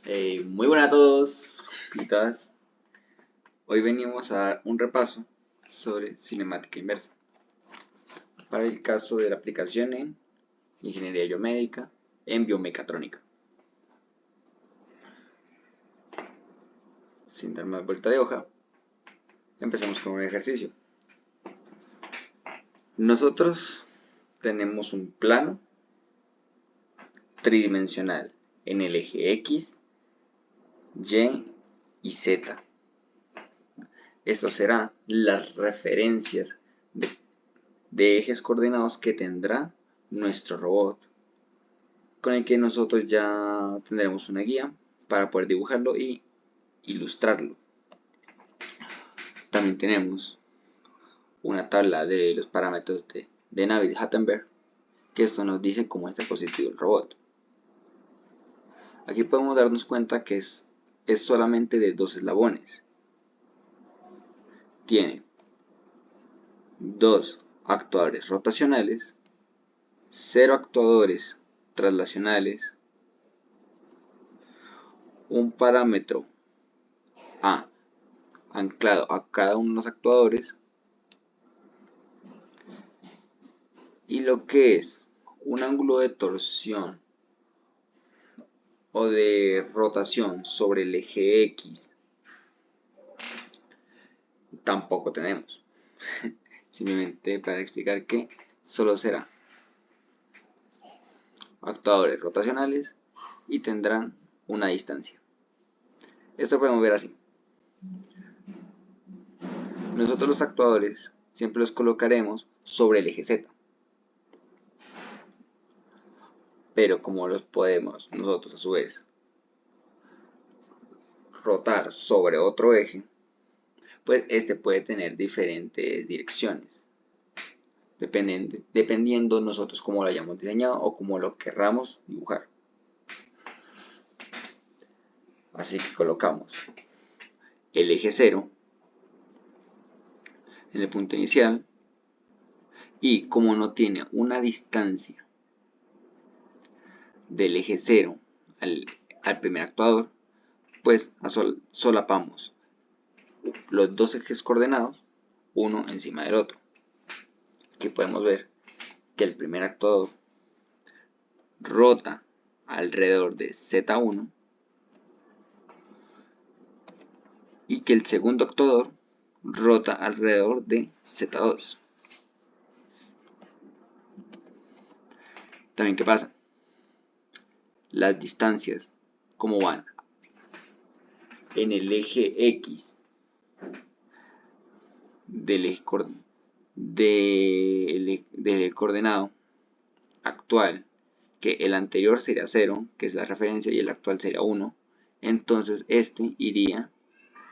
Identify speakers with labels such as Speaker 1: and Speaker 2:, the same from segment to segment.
Speaker 1: Muy buenas a todos y todas. Hoy venimos a dar un repaso sobre cinemática inversa para el caso de la aplicación en ingeniería biomédica en biomecatrónica. Sin dar más vuelta de hoja, empezamos con un ejercicio. Nosotros tenemos un plano tridimensional en el eje X, Y y Z. Esto será las referencias de ejes coordenados que tendrá nuestro robot, con el que nosotros ya tendremos una guía para poder dibujarlo y ilustrarlo. También tenemos una tabla de los parámetros de Navier-Stoltenberg, que esto nos dice cómo está constituido el robot. Aquí podemos darnos cuenta que es solamente de dos eslabones. Tiene dos actuadores rotacionales, 0 actuadores traslacionales, un parámetro A anclado a cada uno de los actuadores, y lo que es un ángulo de torsión o de rotación sobre el eje X tampoco tenemos. Simplemente para explicar que solo será actuadores rotacionales y tendrán una distancia. Esto lo podemos ver así. Nosotros los actuadores siempre los colocaremos sobre el eje Z. Pero como los podemos nosotros a su vez rotar sobre otro eje, pues este puede tener diferentes direcciones, dependiendo nosotros cómo lo hayamos diseñado o cómo lo querramos dibujar. Así que colocamos el eje 0 en el punto inicial, y como no tiene una distancia del eje 0 al primer actuador, pues solapamos los dos ejes coordenados uno encima del otro. Aquí podemos ver que el primer actuador rota alrededor de Z1 y que el segundo actuador rota alrededor de Z2. También, ¿qué pasa? Las distancias, como van en el eje X del eje coordenado actual, que el anterior sería 0, que es la referencia, y el actual sería 1, entonces este iría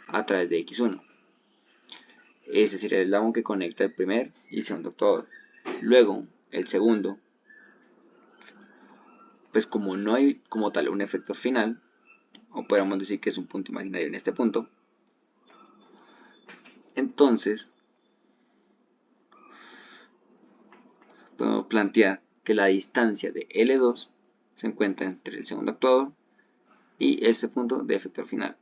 Speaker 1: a través de X1. Ese sería el eslabón que conecta el primer y segundo actuador. Luego, el segundo, pues como no hay como tal un efector final, o podríamos decir que es un punto imaginario en este punto, entonces podemos plantear que la distancia de L2 se encuentra entre el segundo actuador y este punto de efector final.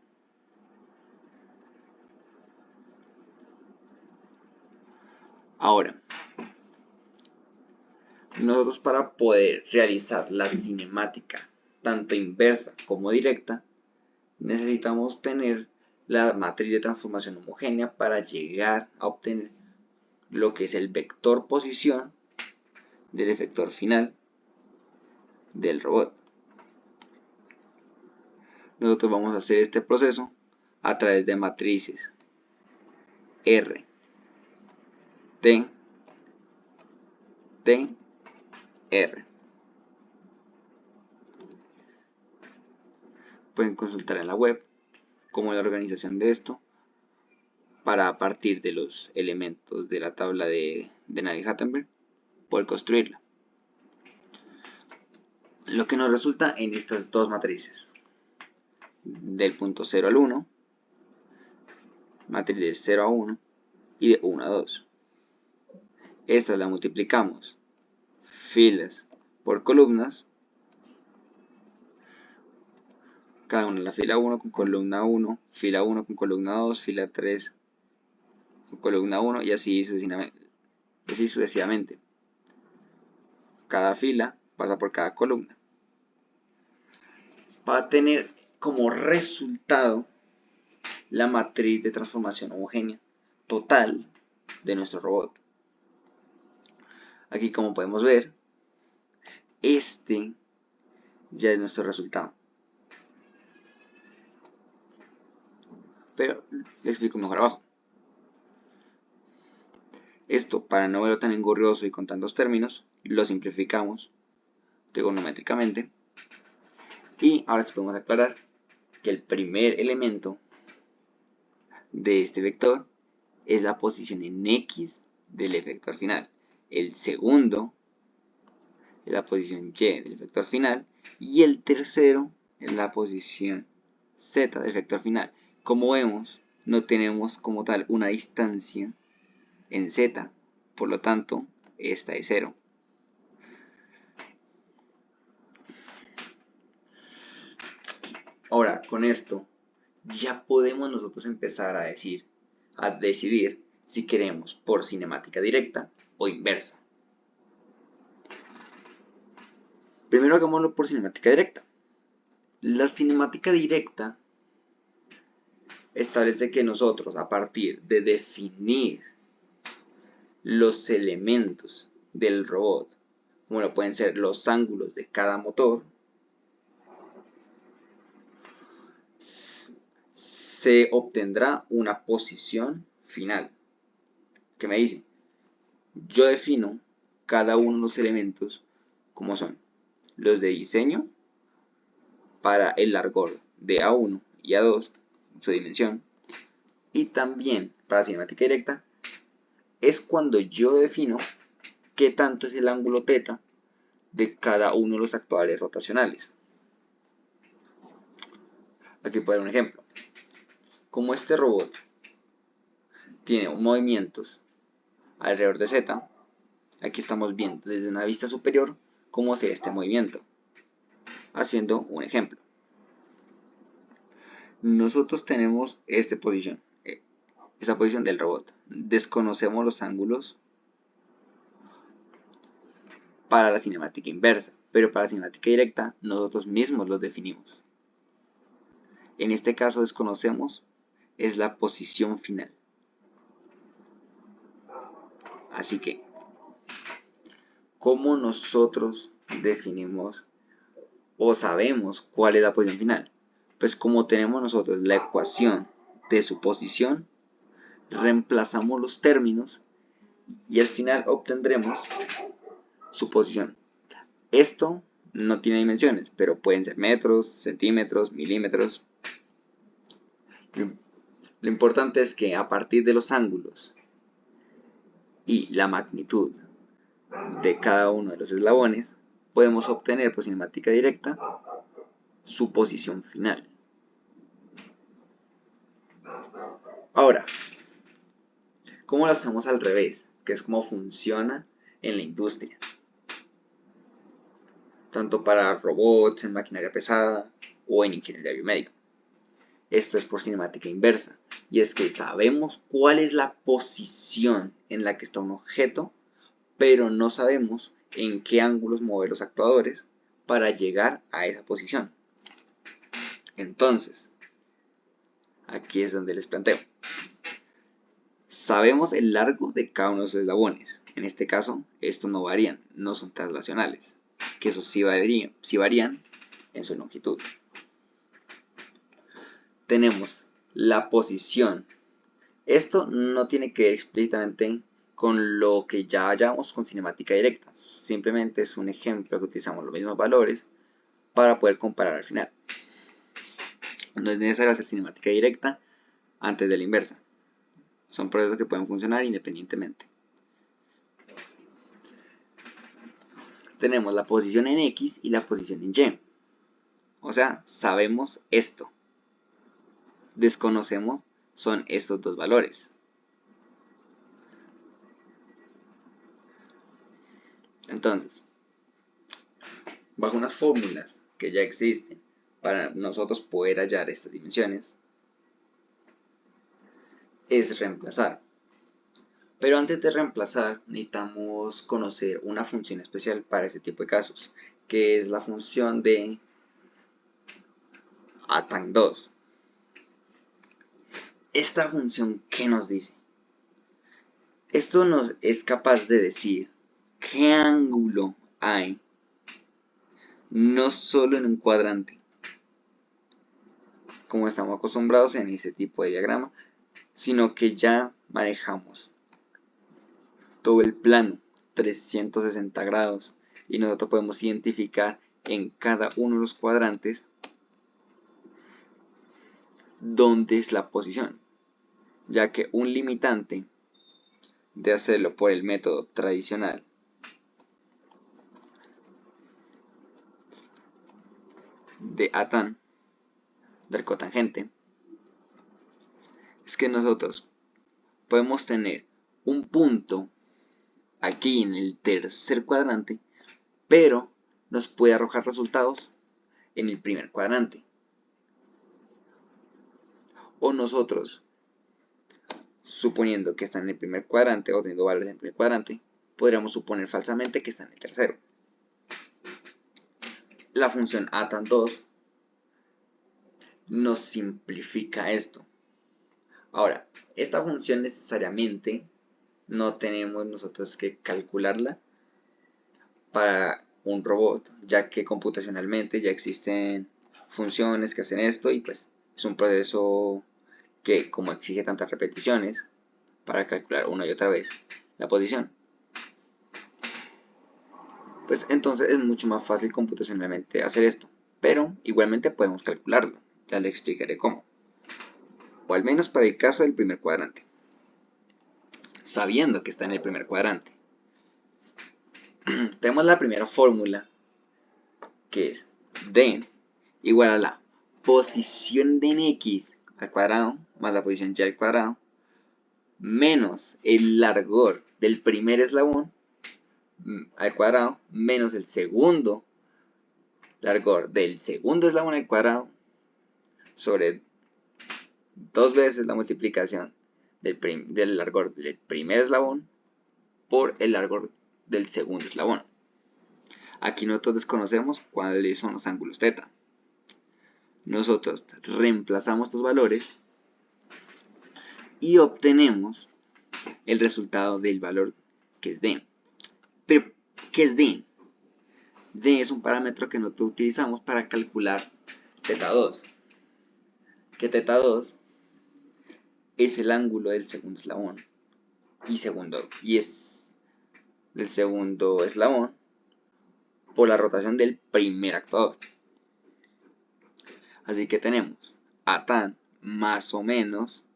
Speaker 1: Ahora, nosotros para poder realizar la cinemática tanto inversa como directa, necesitamos tener la matriz de transformación homogénea para llegar a obtener lo que es el vector posición del efector final del robot. Nosotros vamos a hacer este proceso a través de matrices R, T, T, R. Pueden consultar en la web cómo es la organización de esto para, a partir de los elementos de la tabla de Navier-Stoltenberg, poder construirla. Lo que nos resulta en estas dos matrices, del punto 0 al 1, matriz de 0 a 1 y de 1 a 2. Estas las multiplicamos filas por columnas, cada una, la fila 1 con columna 1, fila 1 con columna 2, fila 3 con columna 1 y así sucesivamente. Cada fila pasa por cada columna. Va a tener como resultado la matriz de transformación homogénea total de nuestro robot. Aquí, como podemos ver, este ya es nuestro resultado. Pero le explico mejor abajo. Esto, para no verlo tan engorrioso y con tantos términos, lo simplificamos trigonométricamente. Y ahora sí podemos aclarar que el primer elemento de este vector es la posición en X del efector final. El segundo es la posición Y del vector final. Y el tercero es la posición Z del vector final. Como vemos, no tenemos como tal una distancia en Z. Por lo tanto, esta es 0. Ahora, con esto, ya podemos nosotros empezar a decidir si queremos por cinemática directa o inversa. Primero hagámoslo por cinemática directa. La cinemática directa establece que nosotros, a partir de definir los elementos del robot, como lo pueden ser los ángulos de cada motor, se obtendrá una posición final. ¿Qué me dice? Yo defino cada uno de los elementos como son los de diseño para el largor de A1 y A2, su dimensión, y también para cinemática directa es cuando yo defino qué tanto es el ángulo θ de cada uno de los actuadores rotacionales. Aquí puedo dar un ejemplo. Como este robot tiene movimientos alrededor de Z, aquí estamos viendo desde una vista superior cómo sería este movimiento. Haciendo un ejemplo. Nosotros tenemos esta posición del robot. Desconocemos los ángulos para la cinemática inversa, pero para la cinemática directa nosotros mismos los definimos. En este caso desconocemos es la posición final. Así que, ¿cómo nosotros definimos o sabemos cuál es la posición final? Pues como tenemos nosotros la ecuación de su posición, reemplazamos los términos y al final obtendremos su posición. Esto no tiene dimensiones, pero pueden ser metros, centímetros, milímetros. Lo importante es que a partir de los ángulos y la magnitud de cada uno de los eslabones, podemos obtener por cinemática directa su posición final. Ahora, ¿cómo lo hacemos al revés? Que es como funciona en la industria. Tanto para robots, en maquinaria pesada o en ingeniería biomédica. Esto es por cinemática inversa. Y es que sabemos cuál es la posición en la que está un objeto, pero no sabemos en qué ángulos mover los actuadores para llegar a esa posición. Entonces, aquí es donde les planteo. Sabemos el largo de cada uno de los eslabones. En este caso, estos no varían, no son traslacionales. Que esos sí varían en su longitud. Tenemos la posición. Esto no tiene que ver explícitamente con lo que ya hallamos con cinemática directa. Simplemente es un ejemplo que utilizamos los mismos valores para poder comparar al final. No es necesario hacer cinemática directa antes de la inversa. Son procesos que pueden funcionar independientemente. Tenemos la posición en X y la posición en Y. O sea, sabemos esto. Desconocemos son estos dos valores. Entonces, bajo unas fórmulas que ya existen para nosotros poder hallar estas dimensiones es reemplazar. Pero antes de reemplazar necesitamos conocer una función especial para este tipo de casos, que es la función de atan2. Esta función, ¿qué nos dice? Esto nos es capaz de decir qué ángulo hay no solo en un cuadrante, como estamos acostumbrados en ese tipo de diagrama, sino que ya manejamos todo el plano, 360 grados, y nosotros podemos identificar en cada uno de los cuadrantes dónde es la posición, ya que un limitante de hacerlo por el método tradicional de atan, del cotangente, es que nosotros podemos tener un punto aquí en el tercer cuadrante, pero nos puede arrojar resultados en el primer cuadrante. O nosotros, suponiendo que está en el primer cuadrante o teniendo valores en el primer cuadrante, podríamos suponer falsamente que está en el tercero. La función atan2 nos simplifica esto. Ahora, esta función necesariamente no tenemos nosotros que calcularla para un robot, ya que computacionalmente ya existen funciones que hacen esto y pues es un proceso que, como exige tantas repeticiones para calcular una y otra vez la posición, pues entonces es mucho más fácil computacionalmente hacer esto, pero igualmente podemos calcularlo. Ya le explicaré cómo, o al menos para el caso del primer cuadrante. Sabiendo que está en el primer cuadrante, tenemos la primera fórmula, que es d igual a la posición de en x al cuadrado más la posición y al cuadrado menos el largor del primer eslabón al cuadrado menos el segundo largor del segundo eslabón al cuadrado sobre 2 veces la multiplicación del largor del primer eslabón por el largor del segundo eslabón. Aquí nosotros desconocemos cuáles son los ángulos θ. Nosotros reemplazamos estos valores y obtenemos el resultado del valor que es d. Pero, ¿qué es d? D es un parámetro que nosotros utilizamos para calcular θ2. Que θ2 es el ángulo del segundo eslabón y es del segundo eslabón por la rotación del primer actuador. Así que tenemos atan más o menos.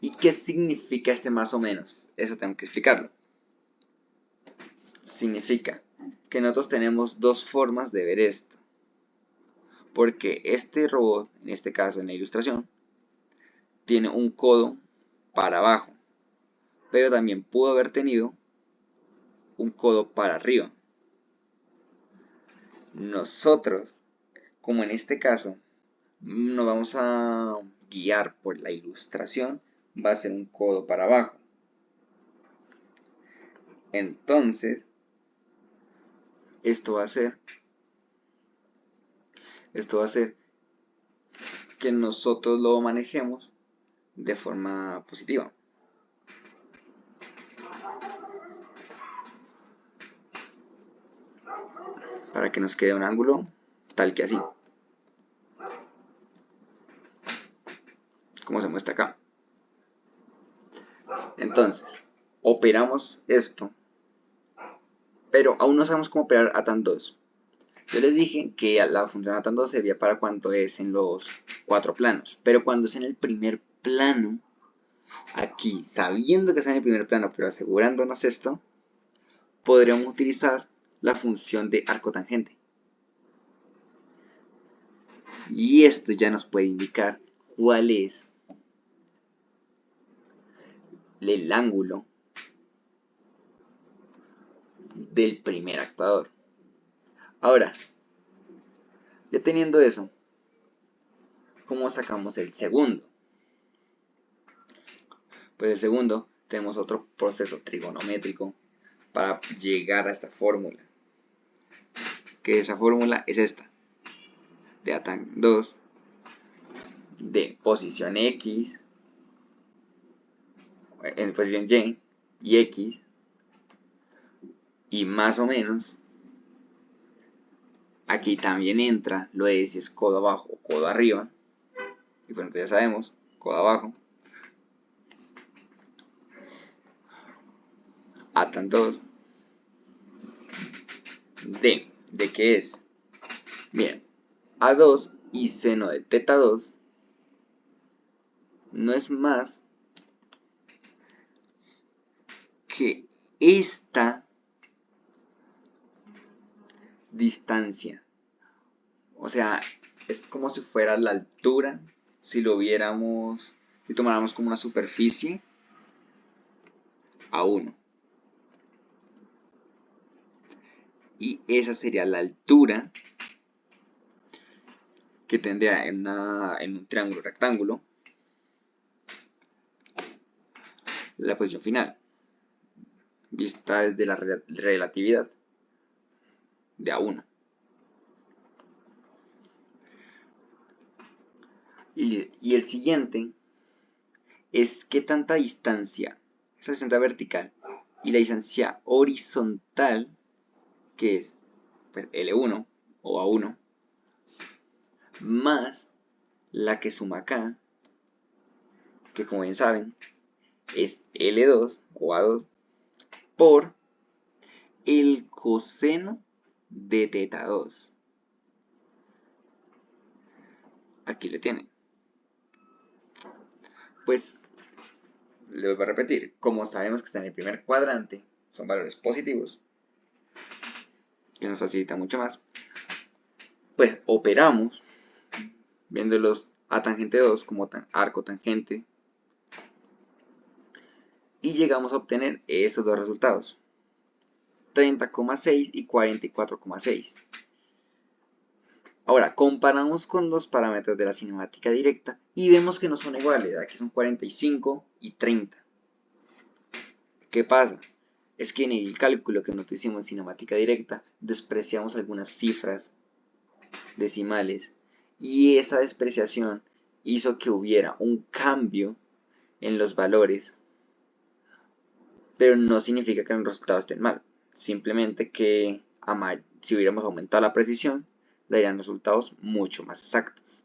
Speaker 1: ¿Y qué significa este más o menos? Eso tengo que explicarlo. Significa que nosotros tenemos dos formas de ver esto. Porque este robot, en este caso en la ilustración, tiene un codo para abajo, pero también pudo haber tenido un codo para arriba. Nosotros, como en este caso, nos vamos a guiar por la ilustración, va a ser un codo para abajo. Entonces, esto va a hacer que nosotros lo manejemos de forma positiva. Para que nos quede un ángulo tal que así, como se muestra acá. Entonces, operamos esto, pero aún no sabemos cómo operar atan2. Yo les dije que la función atan2 servía para cuando es en los 4 planos, pero cuando es en el primer plano, aquí, sabiendo que está en el primer plano, pero asegurándonos esto, podríamos utilizar la función de arco tangente. Y esto ya nos puede indicar cuál es el ángulo del primer actuador. Ahora, Ya teniendo eso, ¿cómo sacamos el segundo? Pues el segundo, tenemos otro proceso trigonométrico para llegar a esta fórmula. Que esa fórmula es esta. De tan 2 de posición X en posición Y X y más o menos aquí también entra lo de si es codo abajo o codo arriba, y bueno, ya sabemos, codo abajo, a tan 2 de qué es, bien, A2 y seno de teta 2 no es más que esta distancia. O sea, es como si fuera la altura, si lo viéramos, si tomáramos como una superficie a 1. Y esa sería la altura que tendría en un triángulo rectángulo la posición final, vista desde la relatividad de A1. Y el siguiente es qué tanta distancia, esa distancia vertical, y la distancia horizontal, que es pues, L1 o A1, más la que suma acá, que como bien saben, es L2 o A2, por el coseno de teta 2. Aquí le tienen. Pues, le voy a repetir, como sabemos que está en el primer cuadrante, son valores positivos, que nos facilita mucho más, pues operamos viéndolos a tangente 2 como arco tangente y llegamos a obtener esos dos resultados, 30,6 y 44,6. Ahora, comparamos con los parámetros de la cinemática directa y vemos que no son iguales, aquí son 45 y 30. ¿Qué pasa? Es que en el cálculo que nosotros hicimos en cinemática directa despreciamos algunas cifras decimales y esa despreciación hizo que hubiera un cambio en los valores, pero no significa que los resultados estén mal, simplemente que si hubiéramos aumentado la precisión darían resultados mucho más exactos.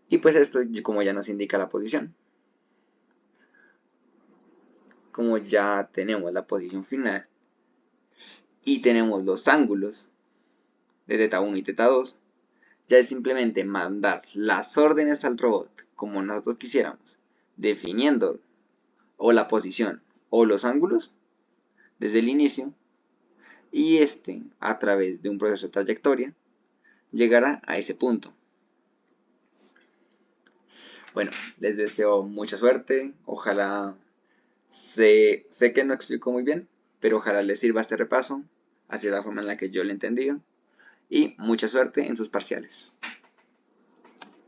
Speaker 1: Y pues esto como ya nos indica la posición, como ya tenemos la posición final y tenemos los ángulos de teta 1 y teta 2, ya es simplemente mandar las órdenes al robot como nosotros quisiéramos, definiendo o la posición o los ángulos desde el inicio, y a través de un proceso de trayectoria llegará a ese punto. Bueno, les deseo mucha suerte, ojalá, sé que no explico muy bien, pero ojalá les sirva este repaso, así es la forma en la que yo lo he entendido, y mucha suerte en sus parciales.